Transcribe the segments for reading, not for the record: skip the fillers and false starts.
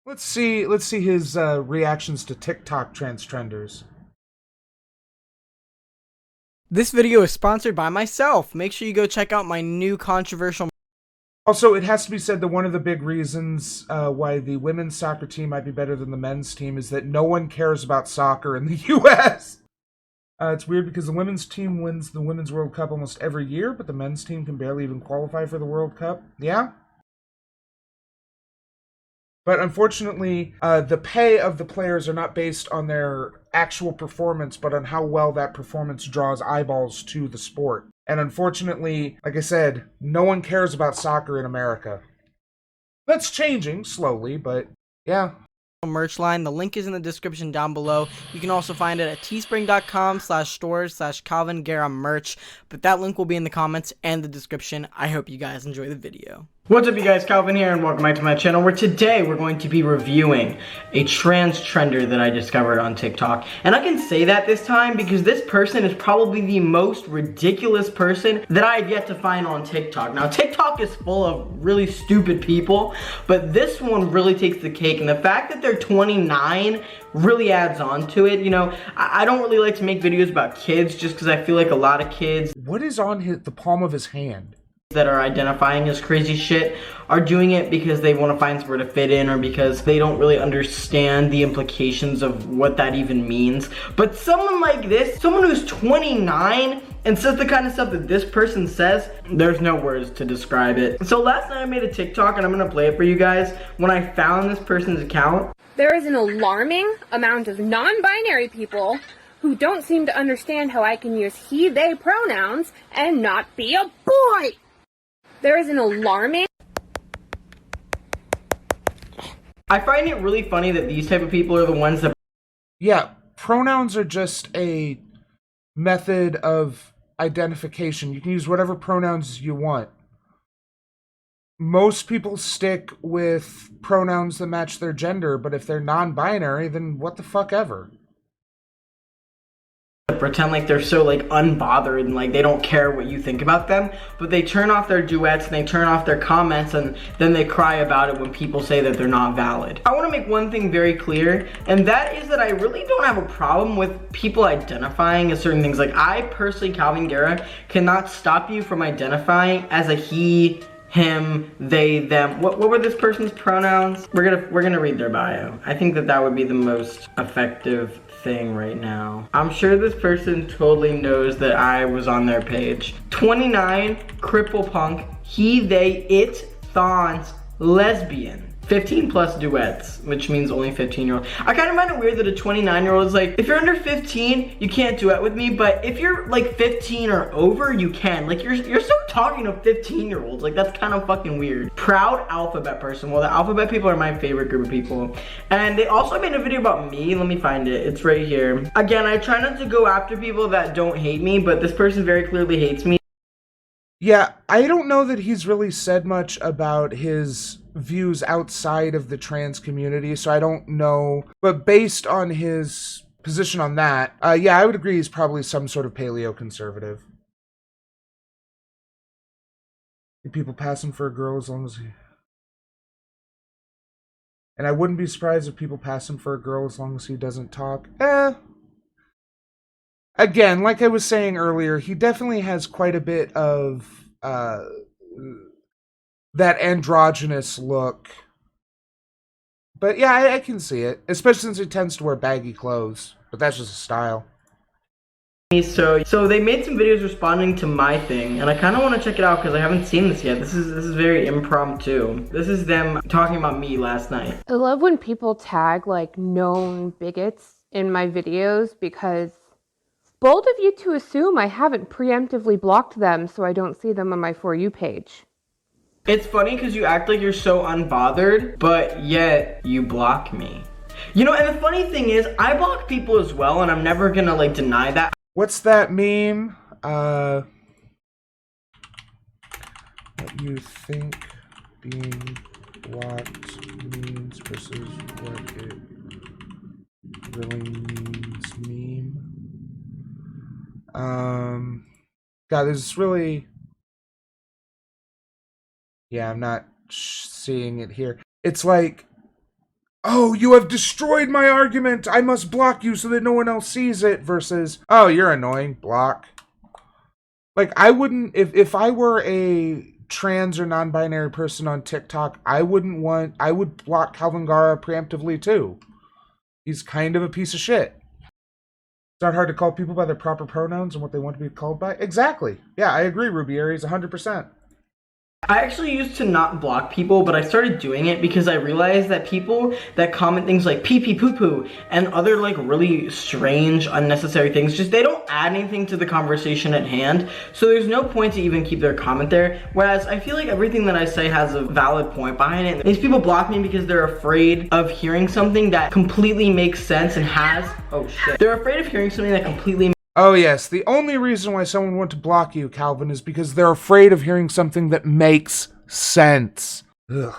Let's see his reactions to TikTok trans trenders. This video is sponsored by myself. Make sure you go check out my new controversial. Also, it has to be said that one of the big reasons why the women's soccer team might be better than the men's team is that no one cares about soccer in the U.S. It's weird because the women's team wins the Women's World Cup almost every year, but the men's team can barely even qualify for the World Cup. Yeah? But unfortunately, the pay of the players are not based on their actual performance, but on how well that performance draws eyeballs to the sport. And unfortunately, like I said, no one cares about soccer in America. That's changing slowly, but yeah. Merch line. The link is in the description down below. You can also find it at teespring.com/stores/Kalvin Garrah merch, but that link will be in the comments and the description. I hope you guys enjoy the video. What's up, you guys? Kalvin here, and welcome back to my channel, where today we're going to be reviewing a trans trender that I discovered on TikTok. And I can say that this time because this person is probably the most ridiculous person that I have yet to find on TikTok. Now, TikTok is full of really stupid people, but this one really takes the cake. And the fact that they're 29 really adds on to it. You know, I don't really like to make videos about kids just because I feel like a lot of kids... What is on the palm of his hand? ...that are identifying as crazy shit are doing it because they want to find somewhere to fit in, or because they don't really understand the implications of what that even means. But someone like this, someone who's 29 and says the kind of stuff that this person says, there's no words to describe it. So last night I made a TikTok, and I'm gonna play it for you guys. When I found this person's account, there is an alarming amount of non-binary people who don't seem to understand how I can use he, they pronouns and not be a boy. There is an alarming... I find it really funny that these type of people are the ones that... Yeah, pronouns are just a method of identification. You can use whatever pronouns you want. Most people stick with pronouns that match their gender, but if they're non-binary, then what the fuck ever. Pretend like they're so like unbothered and like they don't care what you think about them, but they turn off their duets and they turn off their comments, and then they cry about it when people say that they're not valid. I want to make one thing very clear, and that is that I really don't have a problem with people identifying as certain things. Like, I personally, Kalvin Garrah, cannot stop you from identifying as a he, him, they, them. What were this person's pronouns? We're gonna read their bio. I think that would be the most effective thing right now. I'm sure this person totally knows that I was on their page. 29, cripple punk, he, they, it, thons, lesbian. 15 plus duets, which means only 15-year-old. I kind of find it weird that a 29-year-old is like, if you're under 15, you can't duet with me, but if you're like 15 or over, you can. Like, you're still talking to 15-year-olds. Like, that's kind of fucking weird. Proud alphabet person. Well, the alphabet people are my favorite group of people. And they also made a video about me. Let me find it. It's right here. Again, I try not to go after people that don't hate me, but this person very clearly hates me. Yeah, I don't know that he's really said much about his views outside of the trans community, so I don't know. But based on his position on that, yeah, I would agree he's probably some sort of paleo-conservative. People pass him for a girl as long as he... And I wouldn't be surprised if people pass him for a girl as long as he doesn't talk. Again, like I was saying earlier, he definitely has quite a bit of that androgynous look. But yeah, I can see it. Especially since he tends to wear baggy clothes. But that's just a style. So they made some videos responding to my thing, and I kind of want to check it out because I haven't seen this yet. This is very impromptu. This is them talking about me last night. I love when people tag like known bigots in my videos, because bold of you to assume I haven't preemptively blocked them so I don't see them on my For You page. It's funny because you act like you're so unbothered, but yet you block me. You know, and the funny thing is, I block people as well, and I'm never gonna like deny that. What's that meme? What you think being blocked means versus what it really means meme. God, there's really... Yeah, I'm not seeing it here. It's like, oh, you have destroyed my argument, I must block you so that no one else sees it, versus, oh, you're annoying, block. Like, I wouldn't, if I were a trans or non-binary person on TikTok, I would block Kalvin Garrah preemptively too. He's kind of a piece of shit. It's not hard to call people by their proper pronouns and what they want to be called by. Exactly. Yeah, I agree, Ruby Aries, 100%. I actually used to not block people, but I started doing it because I realized that people that comment things like pee pee poo poo and other like really strange, unnecessary things, just they don't add anything to the conversation at hand. So there's no point to even keep their comment there. Whereas I feel like everything that I say has a valid point behind it. These people block me because they're afraid of hearing something that completely makes sense and has, oh shit. They're afraid of hearing something that completely Oh yes, the only reason why someone would to block you, Kalvin, is because they're afraid of hearing something that makes sense. Ugh.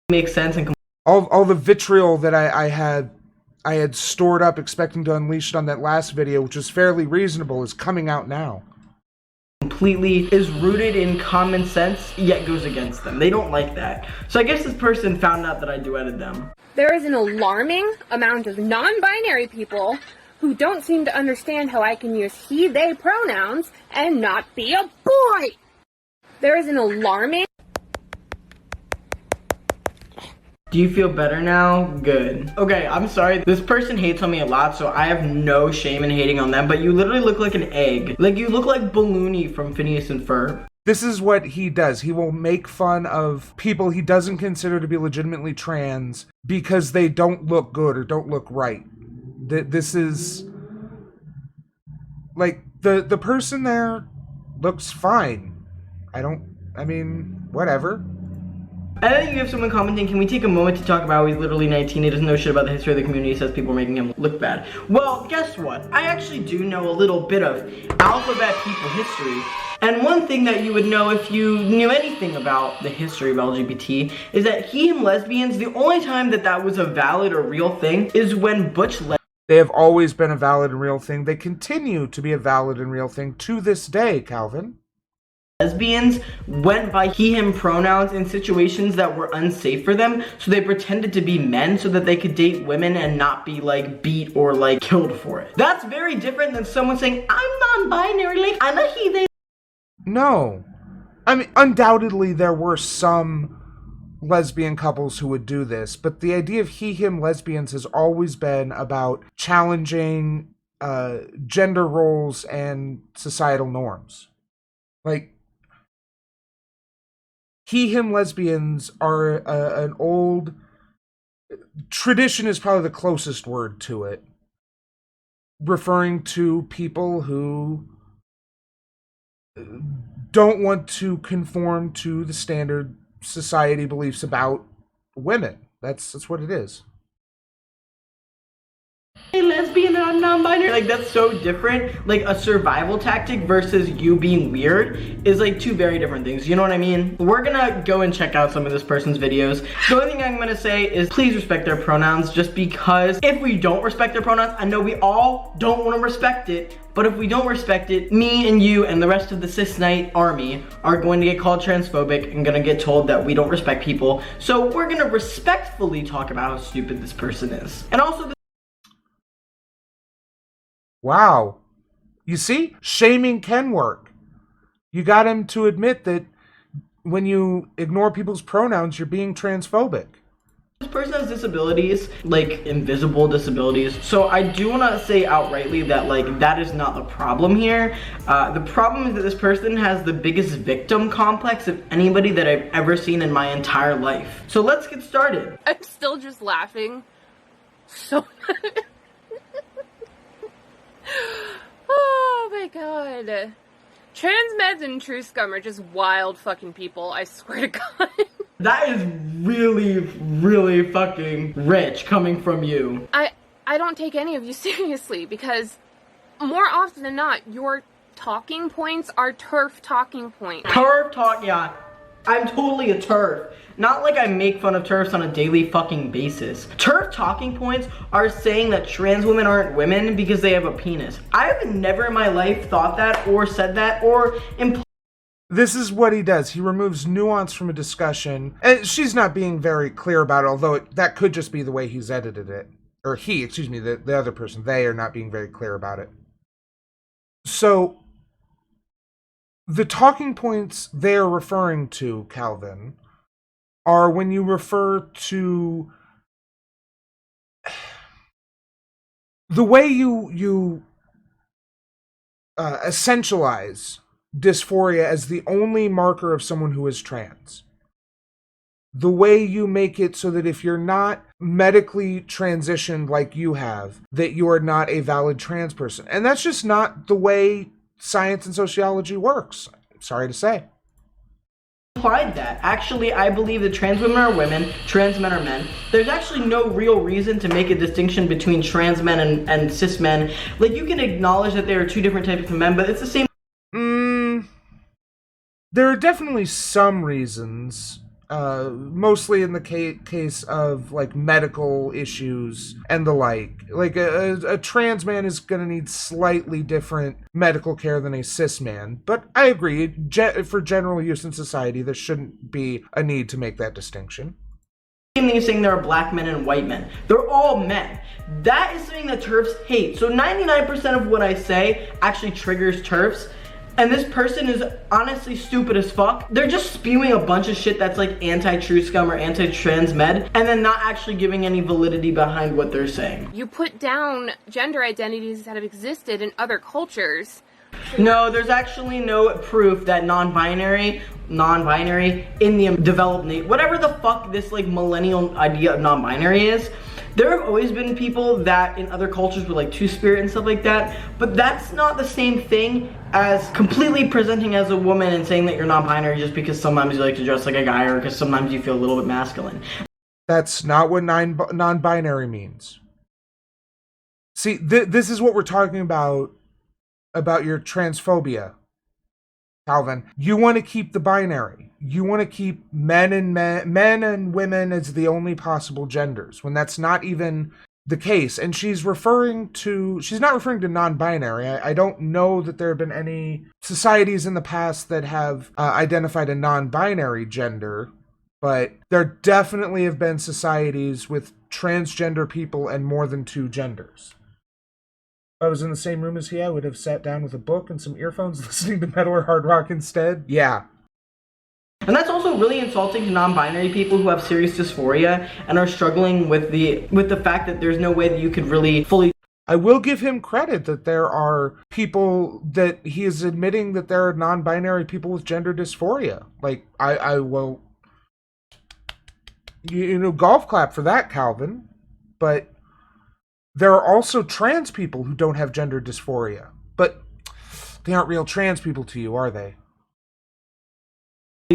makes sense and all the vitriol that I had stored up expecting to unleash it on that last video, which was fairly reasonable, is coming out now. Completely is rooted in common sense, yet goes against them. They don't like that. So I guess this person found out that I duetted them. There is an alarming amount of non-binary people who don't seem to understand how I can use he, they pronouns and not be a boy. There is an alarming... Do you feel better now? Good. Okay, I'm sorry. This person hates on me a lot, so I have no shame in hating on them, but you literally look like an egg. Like, you look like Balloony from Phineas and Ferb. This is what he does. He will make fun of people he doesn't consider to be legitimately trans because they don't look good or don't look right. This is... Like, the person there looks fine. I mean, whatever. And then you have someone commenting, can we take a moment to talk about how he's literally 19, he doesn't know shit about the history of the community, says people are making him look bad. Well, guess what? I actually do know a little bit of alphabet people history. And one thing that you would know if you knew anything about the history of LGBT is that he and lesbians, the only time that was a valid or real thing is when butch They have always been a valid and real thing. They continue to be a valid and real thing to this day, Kalvin. Lesbians went by he, him pronouns in situations that were unsafe for them, so they pretended to be men so that they could date women and not be like beat or like killed for it. That's very different than someone saying, I'm non-binary, like I'm a he, they. No. I mean, undoubtedly there were some lesbian couples who would do this, but the idea of he, him lesbians has always been about challenging gender roles and societal norms. Like, he, him lesbians are an old... Tradition is probably the closest word to it. Referring to people who don't want to conform to the standard society beliefs about women. That's what it is. Hey, lesbian and I'm non-binary. Like, that's so different. Like, a survival tactic versus you being weird is like two very different things. You know what I mean? We're gonna go and check out some of this person's videos. The only thing I'm gonna say is please respect their pronouns, just because if we don't respect their pronouns, I know we all don't want to respect it, but if we don't respect it, me and you and the rest of the cis knight army are going to get called transphobic and gonna get told that we don't respect people. So we're gonna respectfully talk about how stupid this person is. And also, wow. You see? Shaming can work. You got him to admit that when you ignore people's pronouns, you're being transphobic. this person has disabilities, like invisible disabilities. So I do want to say outrightly that like that is not the problem here. The problem is that this person has the biggest victim complex of anybody that I've ever seen in my entire life. So let's get started. I'm still just laughing. So oh my god. Trans meds and true scum are just wild fucking people, I swear to god. That is really, really fucking rich coming from you. I don't take any of you seriously because more often than not, your talking points are TERF talking points. TERF talk, yeah. I'm totally a TERF. Not like I make fun of TERFs on a daily fucking basis. TERF talking points are saying that trans women aren't women because they have a penis. I've never in my life thought that or said that or implied This is what he does. He removes nuance from a discussion. And she's not being very clear about it, although that could just be the way he's edited it. Or the other person. They are not being very clear about it. So, the talking points they're referring to, Kalvin, are when you refer to the way you essentialize dysphoria as the only marker of someone who is trans. The way you make it so that if you're not medically transitioned like you have, that you are not a valid trans person. And that's just not the way science and sociology works. Sorry to say. Implied that. Actually, I believe that trans women are women, trans men are men. There's actually no real reason to make a distinction between trans men and cis men. Like, you can acknowledge that there are two different types of men, but it's the same. There are definitely some reasons, mostly in the case of, like, medical issues and the like. Like, a trans man is going to need slightly different medical care than a cis man. But I agree, for general use in society, there shouldn't be a need to make that distinction. Same thing as saying there are black men and white men. They're all men. That is something that TERFs hate. So 99% of what I say actually triggers TERFs. And this person is honestly stupid as fuck. They're just spewing a bunch of shit that's like anti-true scum or anti-trans med, and then not actually giving any validity behind what they're saying. You put down gender identities that have existed in other cultures. No, there's actually no proof that non-binary in the developed, whatever the fuck this like millennial idea of non-binary is. There have always been people that in other cultures were like two-spirit and stuff like that, but that's not the same thing as completely presenting as a woman and saying that you're non-binary just because sometimes you like to dress like a guy or because sometimes you feel a little bit masculine. That's not what non-binary means. See, this is what we're talking about your transphobia, Kalvin. You want to keep the binary. You want to keep men and women as the only possible genders, when that's not even the case. And she's not referring to non-binary. I don't know that there have been any societies in the past that have identified a non-binary gender, but there definitely have been societies with transgender people and more than two genders. If I was in the same room as he, I would have sat down with a book and some earphones listening to metal or hard rock instead. Yeah. And that's also really insulting to non-binary people who have serious dysphoria and are struggling with the fact that there's no way that you could really fully... I will give him credit that there are people that he is admitting that there are non-binary people with gender dysphoria. Like, I will, golf clap for that, Kalvin. But there are also trans people who don't have gender dysphoria. But they aren't real trans people to you, are they?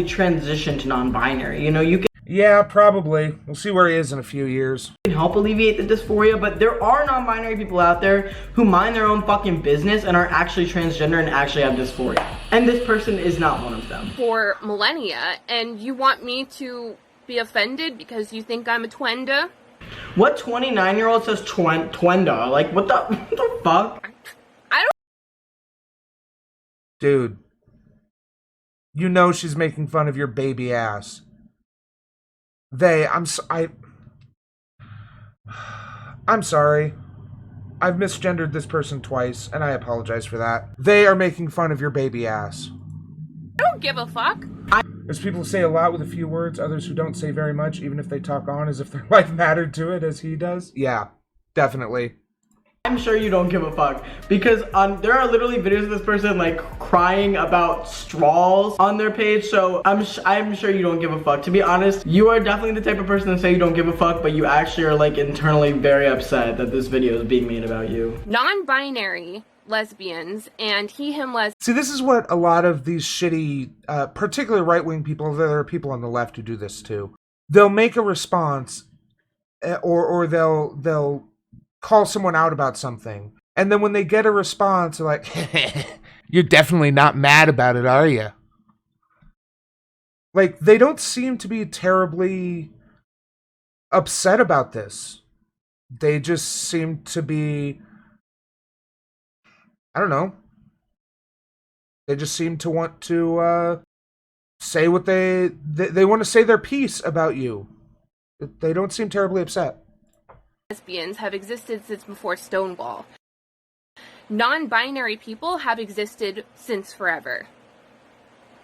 Transition to non-binary. You can... Yeah, probably. We'll see where he is in a few years. Help alleviate the dysphoria, but there are non-binary people out there who mind their own fucking business and are actually transgender and actually have dysphoria. And this person is not one of them. For millennia, and you want me to be offended because you think I'm a twenda? What 29-year-old says twenda? Like, what the fuck? I don't... Dude. You know she's making fun of your baby ass. I'm sorry. I've misgendered this person twice, and I apologize for that. They are making fun of your baby ass. I don't give a fuck. There's people who say a lot with a few words, others who don't say very much, even if they talk on as if their life mattered to it, as he does. Yeah, definitely. I'm sure you don't give a fuck, because there are literally videos of this person like crying about straws on their page, so I'm sure you don't give a fuck. To be honest, you are definitely the type of person to say you don't give a fuck, but you actually are like internally very upset that this video is being made about you. Non-binary lesbians and he/him lesbians. See, this is what a lot of these shitty, particularly right-wing people, there are people on the left who do this too. They'll make a response, or they'll call someone out about something, and then when they get a response, they're like, you're definitely not mad about it, are you? Like, they don't seem to be terribly upset about this. They just seem to be, I don't know, They just seem to want to say what they want to say their piece about you. They don't seem terribly upset. Lesbians have existed since before Stonewall. Non-binary people have existed since forever.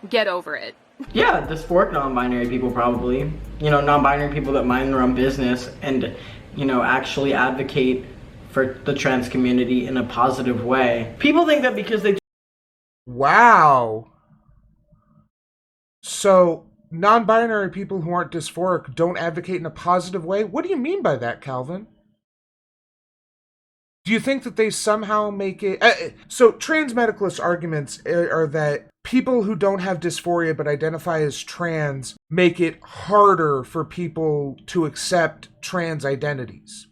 Get over it. Yeah, dysphoric non-binary people probably. Non-binary people that mind their own business and, actually advocate for the trans community in a positive way. People think that because they... Wow. So, non-binary people who aren't dysphoric don't advocate in a positive way? What do you mean by that, Kalvin? Do you think that they somehow make it... so, trans medicalist arguments are that people who don't have dysphoria but identify as trans make it harder for people to accept trans identities.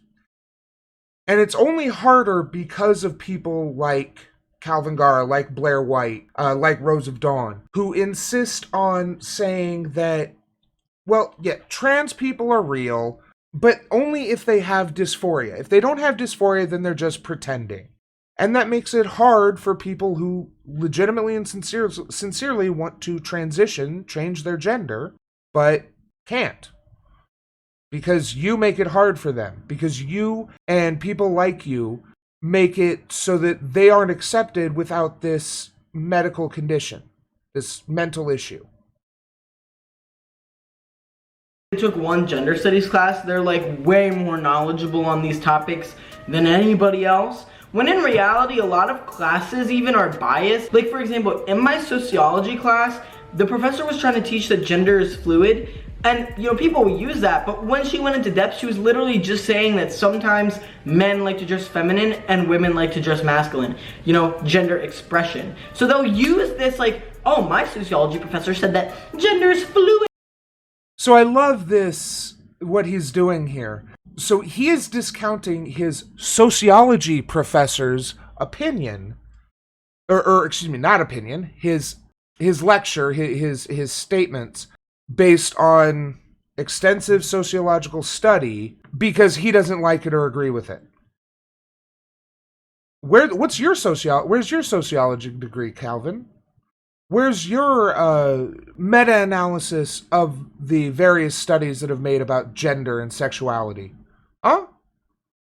And it's only harder because of people like Kalvin Garrah, like Blair White, like Rose of Dawn, who insist on saying that, well, yeah, trans people are real, but only if they have dysphoria. If they don't have dysphoria, then they're just pretending. And that makes it hard for people who legitimately and sincerely want to transition, change their gender, but can't. Because you make it hard for them. Because you and people like you make it so that they aren't accepted without this medical condition, this mental issue. They took one gender studies class, they're like way more knowledgeable on these topics than anybody else. When in reality, a lot of classes even are biased. Like, for example, in my sociology class, the professor was trying to teach that gender is fluid. And, people will use that, but when she went into depth, she was literally just saying that sometimes men like to dress feminine and women like to dress masculine. Gender expression. So they'll use this like, oh, my sociology professor said that gender is fluid. So I love this, what he's doing here. So he is discounting his sociology professor's opinion, or excuse me, not opinion, his lecture, his statements, based on extensive sociological study, because he doesn't like it or agree with it. Where's your sociology degree, Kalvin? Where's your meta-analysis of the various studies that have made about gender and sexuality? Huh?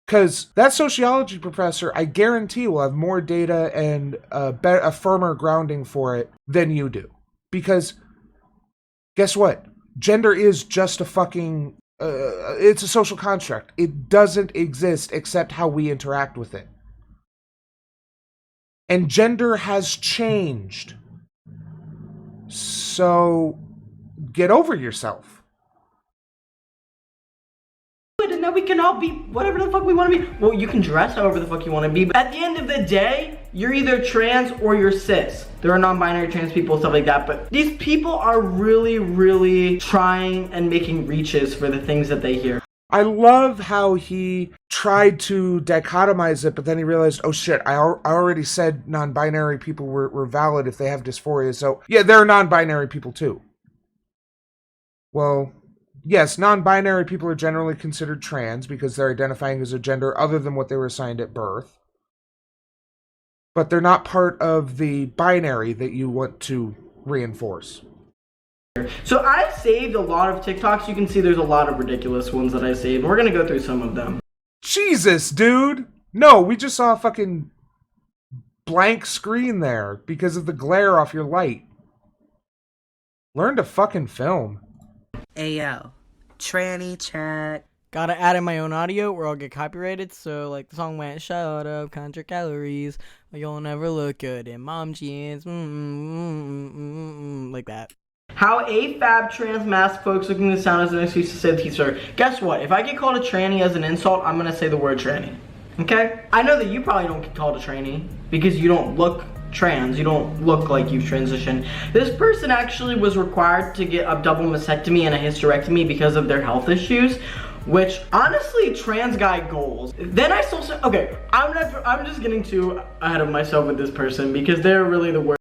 Because that sociology professor, I guarantee, will have more data and a firmer grounding for it than you do. Because, guess what? Gender is just a fucking... it's a social construct. It doesn't exist except how we interact with it. And gender has changed. So, get over yourself. And now we can all be whatever the fuck we want to be. Well, you can dress however the fuck you want to be, but at the end of the day, you're either trans or you're cis. There are non-binary trans people, stuff like that, but these people are really, really trying and making reaches for the things that they hear. I love how he tried to dichotomize it, but then he realized, oh shit, I already said non-binary people were valid if they have dysphoria, so yeah, there are non-binary people too. Well, yes, non-binary people are generally considered trans because they're identifying as a gender other than what they were assigned at birth. But they're not part of the binary that you want to reinforce. So I saved a lot of TikToks. You can see there's a lot of ridiculous ones that I saved. We're gonna go through some of them. Jesus, dude! No, we just saw a fucking blank screen there because of the glare off your light. Learn to fucking film. Ayo, tranny chat. Gotta add in my own audio or I'll get copyrighted. So like the song went, shut up, count your calories. You'll never look good in mom jeans. Like that. How AFAB trans mask folks looking to sound as an excuse to say the T-sir. Guess what? If I get called a tranny as an insult, I'm gonna say the word tranny. Okay? I know that you probably don't get called a tranny because you don't look trans. You don't look like you've transitioned. This person actually was required to get a double mastectomy and a hysterectomy because of their health issues, which honestly, trans guy goals. Then I still say, okay, I'm just getting too ahead of myself with this person because they're really the worst.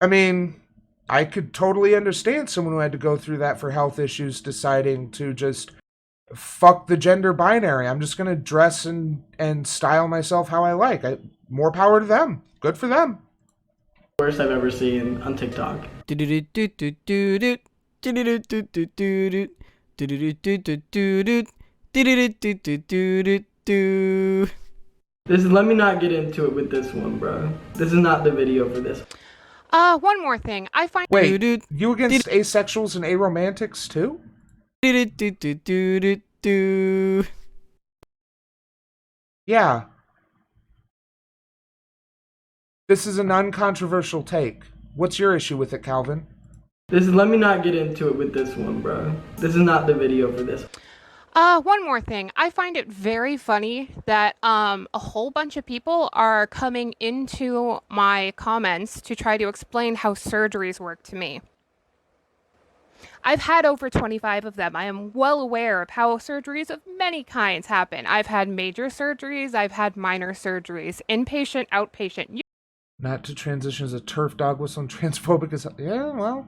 I mean, I could totally understand someone who had to go through that for health issues deciding to just fuck the gender binary. I'm just gonna dress and style myself how I like. More power to them. Good for them. Worst I've ever seen on TikTok. Let me not get into it with this one, bro. This is not the video for this. One more thing. I find Wait, you against asexuals and aromantics too? Yeah. This is an uncontroversial take. What's your issue with it, Calvin? Let me not get into it with this one, bro. This is not the video for this. one more thing. I find it very funny that a whole bunch of people are coming into my comments to try to explain how surgeries work to me. I've had over 25 of them. I am well aware of how surgeries of many kinds happen. I've had major surgeries, I've had minor surgeries, inpatient, outpatient. Not to transition as a turf dog whistle and transphobic as... Yeah, well...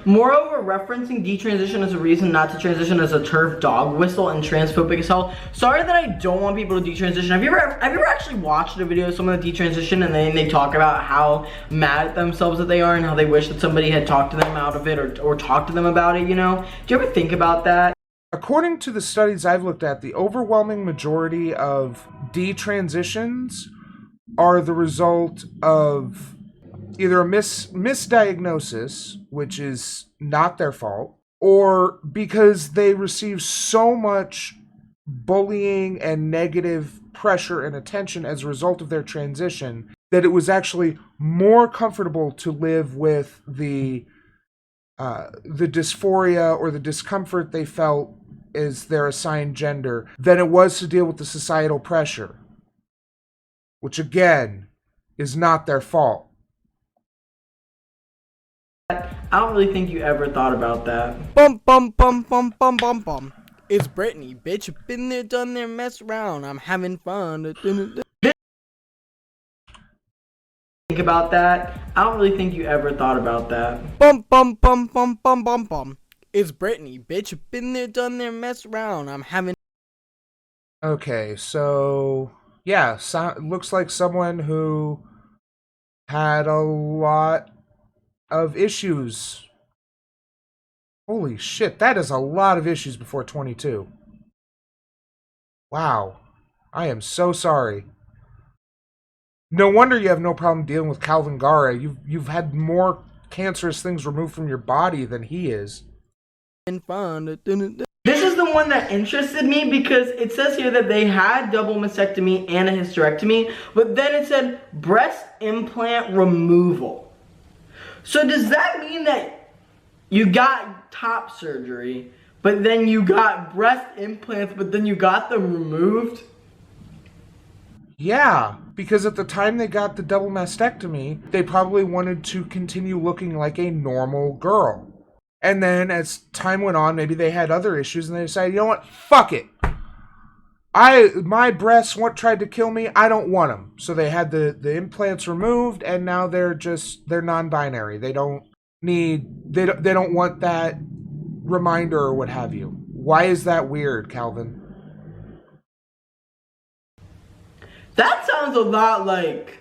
Moreover, referencing detransition as a reason not to transition as a turf dog whistle and transphobic as hell. Sorry that I don't want people to detransition. Have you ever actually watched a video of someone that detransition and then they talk about how mad at themselves that they are and how they wish that somebody had talked to them out of it or talked to them about it, you know? Do you ever think about that? According to the studies I've looked at, the overwhelming majority of detransitions are the result of either a misdiagnosis, which is not their fault, or because they receive so much bullying and negative pressure and attention as a result of their transition that it was actually more comfortable to live with the dysphoria or the discomfort they felt as their assigned gender than it was to deal with the societal pressure, which again is not their fault. I don't really think you ever thought about that. Bum bum bum bum bum bum bum. It's Brittany, bitch. Been there, done there, mess around. I'm having fun. Think about that. I don't really think you ever thought about that. Bum bum bum bum bum bum bum. It's Brittany, bitch. Been there, done there, mess around. I'm having. Okay, so yeah, looks like someone who had a lot of issues. Holy shit, that is a lot of issues before 22. Wow. I am so sorry. No wonder you have no problem dealing with Kalvin Garrah. You've had more cancerous things removed from your body than he is. Fun. This is the one that interested me because it says here that they had double mastectomy and a hysterectomy, but then it said breast implant removal. So does that mean that you got top surgery, but then you got breast implants, but then you got them removed? Yeah, because at the time they got the double mastectomy, they probably wanted to continue looking like a normal girl. And then as time went on, maybe they had other issues and they decided, you know what, fuck it. My breasts tried to kill me, I don't want them. So they had the implants removed and now they're non-binary. They don't want that reminder or what have you. Why is that weird, Calvin? That sounds a lot like...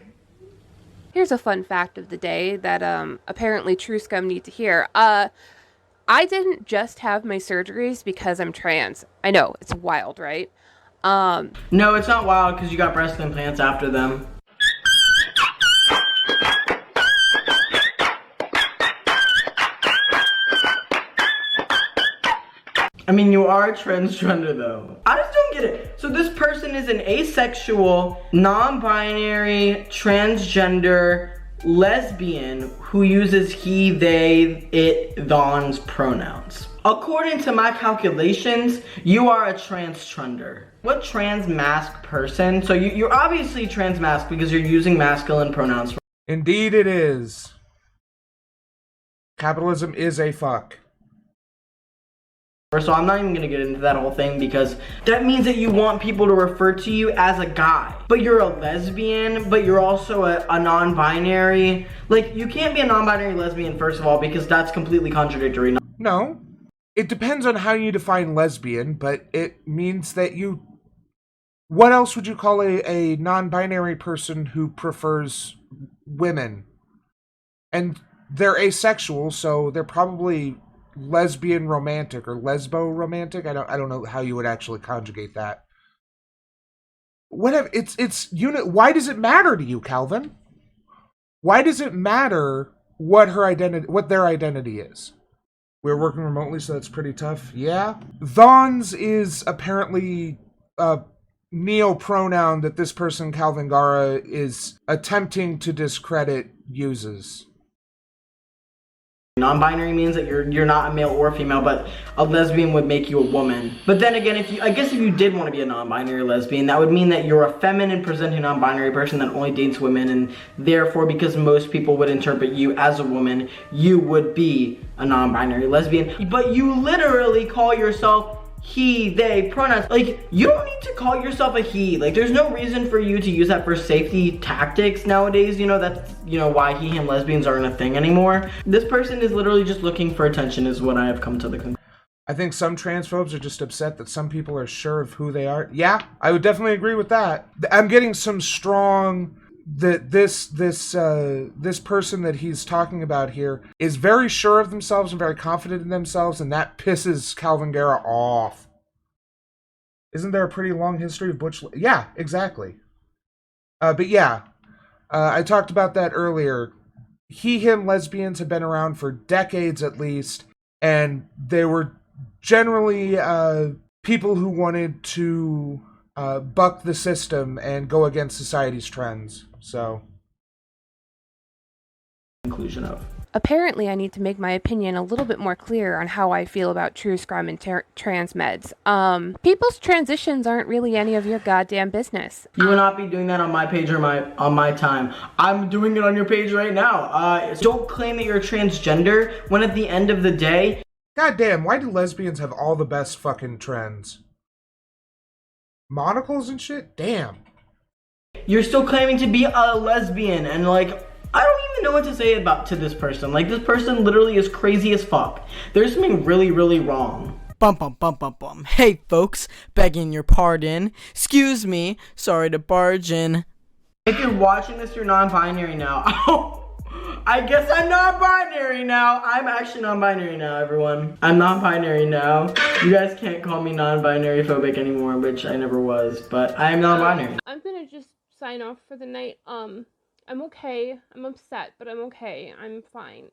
Here's a fun fact of the day that apparently True Scum need to hear. I didn't just have my surgeries because I'm trans. I know, it's wild, right? No, it's not wild because you got breast implants after them. I mean, you are a transgender though. I just don't get it. So this person is an asexual, non-binary, transgender, lesbian who uses he, they, it, thons pronouns. According to my calculations, you are a transtrender. What trans mask person? So you're obviously trans mask because you're using masculine pronouns. Indeed it is. Capitalism is a fuck. So I'm not even gonna get into that whole thing because that means that you want people to refer to you as a guy. But you're a lesbian, but you're also a non-binary. Like, you can't be a non-binary lesbian, first of all, because that's completely contradictory. No. It depends on how you define lesbian, but it means that you... What else would you call a non-binary person who prefers women? And they're asexual, so they're probably lesbian romantic or lesbo romantic. I don't know how you would actually conjugate that. Whatever. It's unit. Why does it matter to you, Kalvin? Why does it matter what their identity is? We're working remotely, so that's pretty tough. Yeah. Thons is apparently a neo-pronoun that this person, Kalvin Garrah, is attempting to discredit uses. Non-binary means that you're not a male or female, but a lesbian would make you a woman. But then again, if you did want to be a non-binary lesbian, that would mean that you're a feminine presenting non-binary person that only dates women, and therefore, because most people would interpret you as a woman, you would be a non-binary lesbian. But you literally call yourself he, they, pronouns. Like, you don't need to call yourself a he. Like, there's no reason for you to use that for safety tactics nowadays. You know, that's, why he, him lesbians aren't a thing anymore. This person is literally just looking for attention is what I have come to the conclusion. I think some transphobes are just upset that some people are sure of who they are. Yeah, I would definitely agree with that. I'm getting some strong... that this person that he's talking about here is very sure of themselves and very confident in themselves, and that pisses Kalvin Garrah off. Isn't there a pretty long history of butch? Yeah, exactly. But yeah, I talked about that earlier. He, him lesbians have been around for decades at least, and they were generally people who wanted to buck the system and go against society's trends. So, conclusion of. Apparently, I need to make my opinion a little bit more clear on how I feel about true scrum and trans meds. People's transitions aren't really any of your goddamn business. You will not be doing that on my page or on my time. I'm doing it on your page right now. Don't claim that you're transgender when at the end of the day... Goddamn, why do lesbians have all the best fucking trends? Monocles and shit? Damn. You're still claiming to be a lesbian, and like, I don't even know what to say to this person. Like, this person literally is crazy as fuck. There's something really, really wrong. Bum bum bum bum bum. Hey folks, begging your pardon. Excuse me, sorry to barge in. If you're watching this, you're non-binary now. I guess I'm non-binary now. I'm actually non-binary now, everyone. I'm non-binary now. You guys can't call me non-binary phobic anymore, which I never was, but I am non-binary. I'm gonna just sign off for the night. I'm okay. I'm upset, but I'm okay. I'm fine.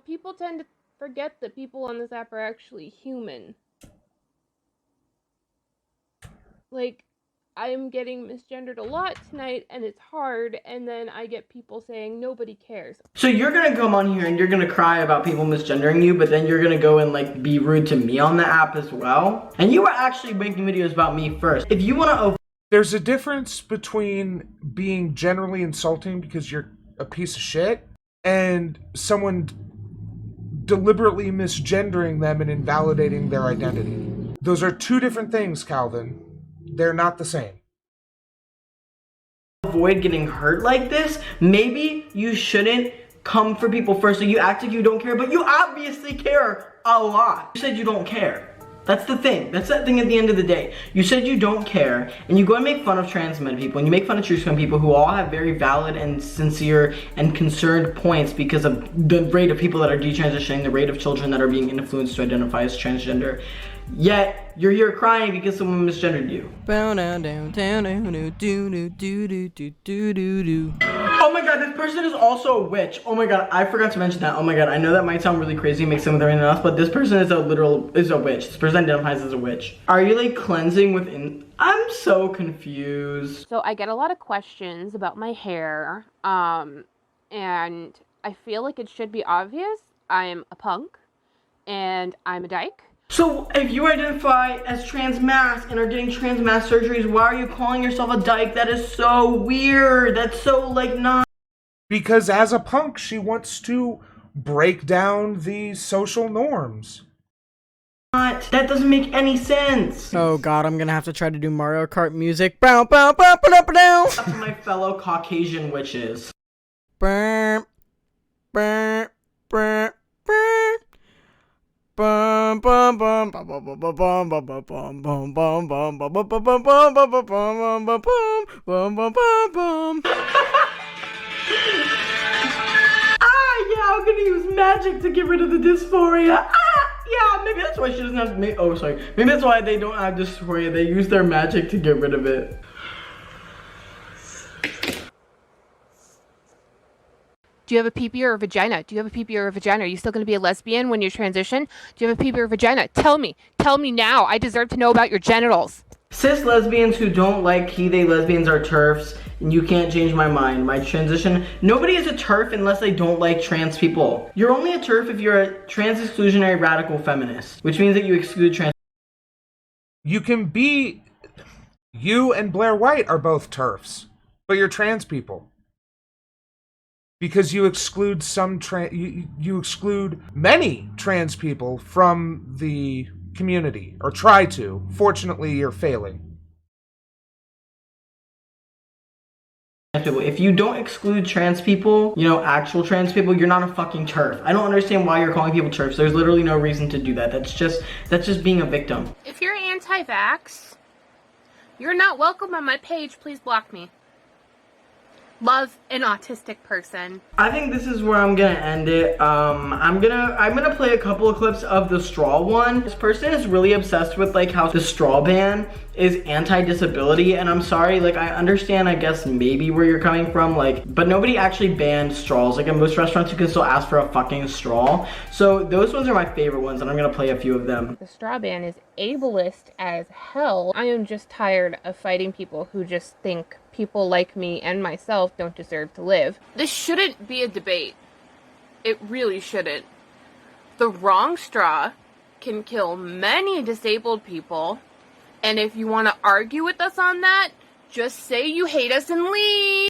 People tend to forget that people on this app are actually human. Like, I'm getting misgendered a lot tonight, and it's hard, and then I get people saying nobody cares. So you're gonna come on here and you're gonna cry about people misgendering you, but then you're gonna go and like be rude to me on the app as well? And you were actually making videos about me first. If you wanna... There's a difference between being generally insulting because you're a piece of shit and someone deliberately misgendering them and invalidating their identity. Those are two different things, Kalvin. They're not the same. Avoid getting hurt like this, maybe you shouldn't come for people first. So you act like you don't care, but you obviously care a lot. You said you don't care. That's the thing. That's that thing at the end of the day. You said you don't care, and you go and make fun of trans men people, and you make fun of true scrum people who all have very valid and sincere and concerned points because of the rate of people that are detransitioning, the rate of children that are being influenced to identify as transgender. Yet, you're here crying because someone misgendered you. Oh my god, this person is also a witch. Oh my god, I forgot to mention that. Oh my god, I know that might sound really crazy and make sense with everything else, but this person is a witch. This person identifies as a witch. Are you like cleansing within? I'm so confused. So I get a lot of questions about my hair, and I feel like it should be obvious. I'm a punk, and I'm a dyke. So if you identify as trans mass and are getting trans mass surgeries, why are you calling yourself a dyke? That is so weird. That's so like not. Because as a punk, she wants to break down the social norms. That doesn't make any sense. Oh god, I'm gonna have to try to do Mario Kart music. Bow, bow, bow, bow, bow, bow. Up to my fellow Caucasian witches. Burp, burp, burp, burp. Bum, Yeah, I'm gonna use magic to get rid of the dysphoria. Yeah, maybe that's why she doesn't have oh, sorry. Maybe that's why they don't have dysphoria. They use their magic to get rid of it. Do you have a pee-pee or a vagina? Do you have a pee-pee or a vagina? Are you still going to be a lesbian when you transition? Do you have a pee-pee or a vagina? Tell me. Tell me now. I deserve to know about your genitals. Cis lesbians who don't like he/they lesbians are TERFs, and you can't change my mind. My transition, nobody is a TERF unless they don't like trans people. You're only a TERF if you're a trans exclusionary radical feminist, which means that you exclude trans. You can be, you and Blair White are both TERFs, but you're trans people. Because you exclude you exclude many trans people from the community, or try to. Fortunately, you're failing. If you don't exclude trans people, you know, actual trans people, you're not a fucking TERF. I don't understand why you're calling people TERFs. There's literally no reason to do that. That's just being a victim. If you're anti-vax, you're not welcome on my page. Please block me. Love an autistic person. I think this is where I'm gonna end it. I'm gonna play a couple of clips of the straw one. This person is really obsessed with like how the straw ban is anti-disability, and I'm sorry, like I understand I guess maybe where you're coming from, like, but nobody actually banned straws. Like in most restaurants you can still ask for a fucking straw. So those ones are my favorite ones, and I'm gonna play a few of them. The straw ban is ableist as hell. I am just tired of fighting people who just think people like me and myself don't deserve to live. This shouldn't be a debate. It really shouldn't. The wrong straw can kill many disabled people, and if you want to argue with us on that, just say you hate us and leave.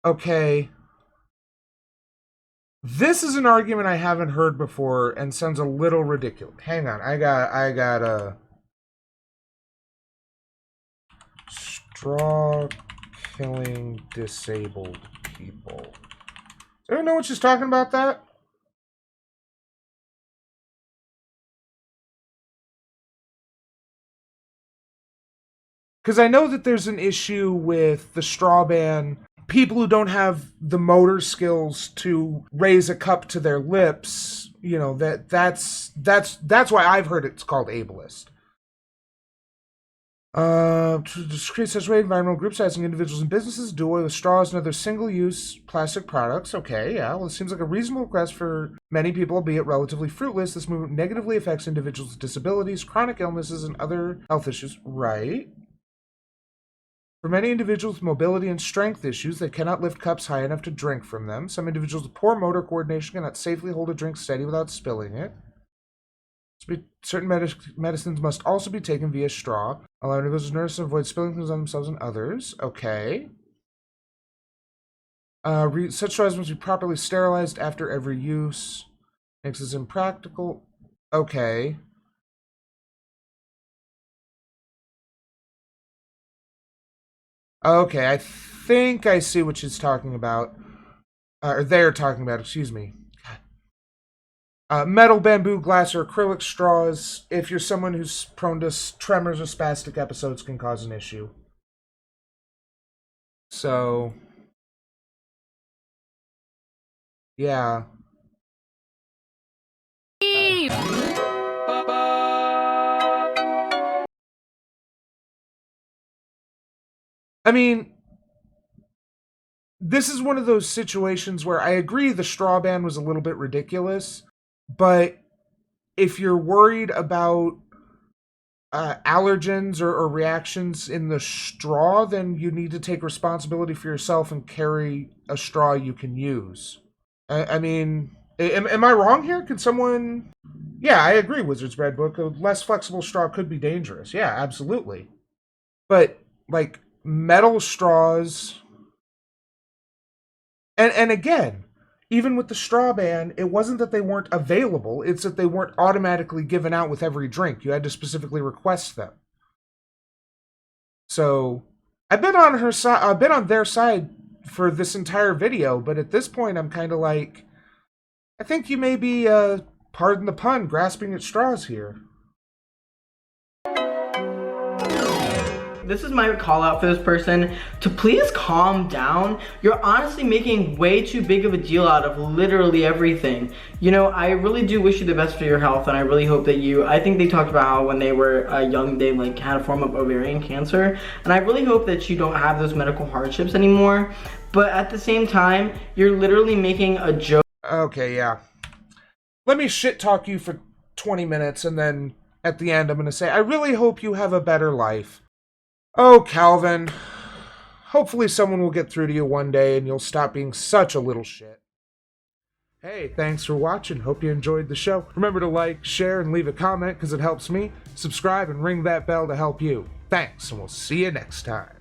Okay. This is an argument I haven't heard before and sounds a little ridiculous. Hang on, I got a straw killing disabled people. Does anyone know what she's talking about that? Because I know that there's an issue with the straw ban. People who don't have the motor skills to raise a cup to their lips, you know, that's why I've heard it's called ableist. To create such rate environmental group sizing individuals and businesses do away with straws and other single-use plastic products. Okay, yeah, well, it seems like a reasonable request for many people, albeit relatively fruitless. This movement negatively affects individuals with disabilities, chronic illnesses, and other health issues. Right. For many individuals with mobility and strength issues, they cannot lift cups high enough to drink from them. Some individuals with poor motor coordination cannot safely hold a drink steady without spilling it. Certain medicines must also be taken via straw, allowing individuals with nurses to avoid spilling things on themselves and others. Okay. Such straws must be properly sterilized after every use. Makes this impractical. Okay. Okay, I think I see what she's talking about. Or they're talking about, excuse me. Metal, bamboo, glass, or acrylic straws, if you're someone who's prone to tremors or spastic episodes, can cause an issue. So, yeah. I mean, this is one of those situations where I agree the straw ban was a little bit ridiculous, but if you're worried about allergens or reactions in the straw, then you need to take responsibility for yourself and carry a straw you can use. I mean, am I wrong here? Could someone... Yeah, I agree, Wizard's Red Book. A less flexible straw could be dangerous. Yeah, absolutely. But, like, metal straws... And again, even with the straw ban, it wasn't that they weren't available, it's that they weren't automatically given out with every drink. You had to specifically request them. So, I've been on her side, I've been on their side for this entire video, but at this point I'm kind of like, I think you may be pardon the pun, grasping at straws here. This is my call out for this person to please calm down. You're honestly making way too big of a deal out of literally everything. You know, I really do wish you the best for your health, and I really hope that I think they talked about how when they were young, they like had a form of ovarian cancer, and I really hope that you don't have those medical hardships anymore. But at the same time, you're literally making a joke. Okay, yeah. Let me shit talk you for 20 minutes, and then at the end I'm gonna say, I really hope you have a better life. Oh, Kalvin. Hopefully someone will get through to you one day and you'll stop being such a little shit. Hey, thanks for watching. Hope you enjoyed the show. Remember to like, share, and leave a comment because it helps me. Subscribe and ring that bell to help you. Thanks, and we'll see you next time.